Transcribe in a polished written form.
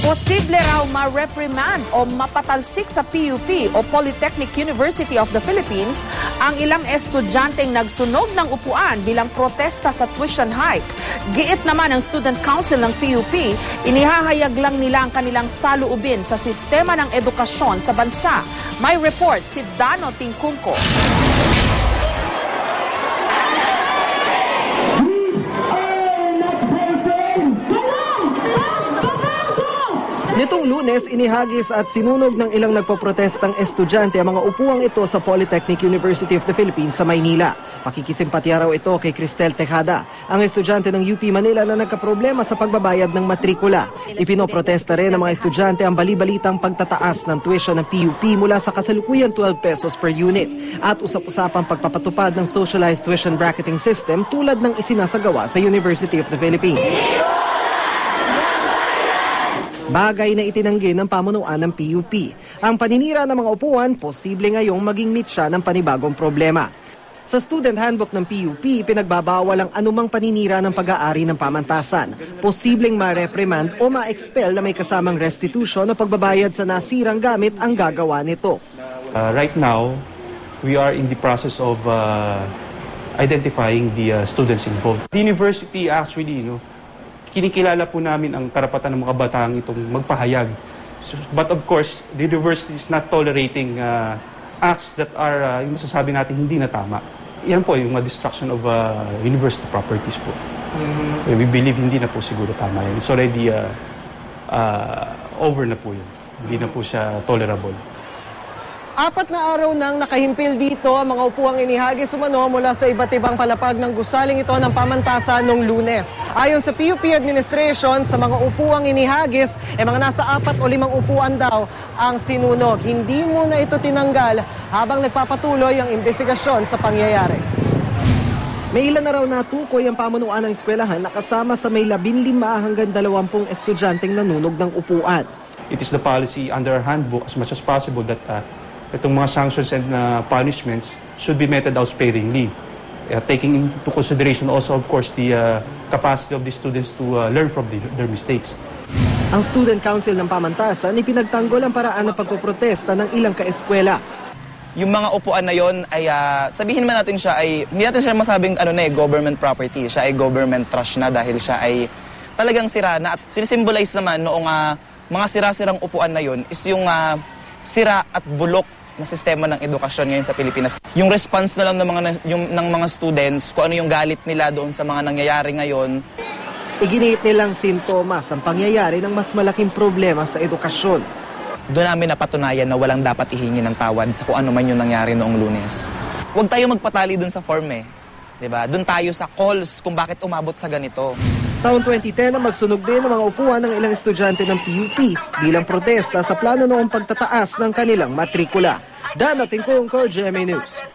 Posible raw ma-reprimand o mapatalsik sa PUP o Polytechnic University of the Philippines ang ilang estudyanteng nagsunog ng upuan bilang protesta sa tuition hike. Giit naman ng Student Council ng PUP, inihahayag lang nila ang kanilang saloobin sa sistema ng edukasyon sa bansa. May report si Dano Tingkungko. Nitong Lunes, inihagis at sinunog ng ilang nagpoprotestang estudyante ang mga upuang ito sa Polytechnic University of the Philippines sa Maynila. Pakikisimpatya raw ito kay Cristel Tejada, ang estudyante ng UP Manila na nagkaproblema sa pagbabayad ng matrikula. Ipinoprotesta rin ng mga estudyante ang bali-balitang pagtataas ng tuition ng PUP mula sa kasalukuyang 12 pesos per unit at usap-usapang pagpapatupad ng socialized tuition bracketing system tulad ng isinasagawa sa University of the Philippines. Bagay na itinanggi ng pamunuan ng PUP. Ang paninira ng mga upuan, posible ngayong maging mitya ng panibagong problema. Sa student handbook ng PUP, pinagbabawal ang anumang paninira ng pag-aari ng pamantasan. Posibleng ma-reprimand o ma-expel na may kasamang restitution o pagbabayad sa nasirang gamit ang gagawa nito. Right now, we are in the process of identifying the students involved. The university actually, kinikilala po namin ang karapatan ng mga bataang itong magpahayag. But of course, the university is not tolerating acts that are, yung masasabi natin, hindi na tama. Yan po yung destruction of university properties po. We believe hindi na po siguro tama yan. It's already over na po yun. Hindi na po siya tolerable. 4 na araw nang nakahimpil dito ang mga upuang inihagis umano mula sa iba't ibang palapag ng gusaling ito ng pamantasan noong Lunes. Ayon sa PUP administration, sa mga upuang inihagis, mga nasa 4 o 5 upuan daw ang sinunog. Hindi muna ito tinanggal habang nagpapatuloy ang investigasyon sa pangyayari. May ilan na raw natukoy ang pamunuan ng eskwelahan na kasama sa may 15 hanggang 20 estudyanteng nanunog ng upuan. It is the policy under our handbook as much as possible that itong mga sanctions and punishments should be meted out sparingly. Taking into consideration also, of course, the capacity of the students to learn from their mistakes. Ang Student Council ng Pamantasan ipinagtanggol ang paraan ng pagpoprotesta ng ilang kaeskwela. Yung mga upuan na yon ay sabihin man natin siya ay hindi natin siya masabing government property, siya ay government trash na dahil siya ay talagang sira na at sinisimbolize naman noong mga sira-sirang upuan na yon is yung sira at bulok na sistema ng edukasyon ngayon sa Pilipinas. Yung response na lang ng mga students, kung ano yung galit nila doon sa mga nangyayari ngayon. Iginiit nilang sintomas ang pangyayari ng mas malaking problema sa edukasyon. Doon namin napatunayan na walang dapat ihingi ng tawad sa kung ano man yung nangyari noong Lunes. Huwag tayo magpatali doon sa form Diba? Doon tayo sa calls kung bakit umabot sa ganito. Taon 2010 na magsunog din ang mga upuan ng ilang estudyante ng PUP bilang protesta sa plano noong pagtataas ng kanilang matrikula. Dano Tingkungko, GMA News.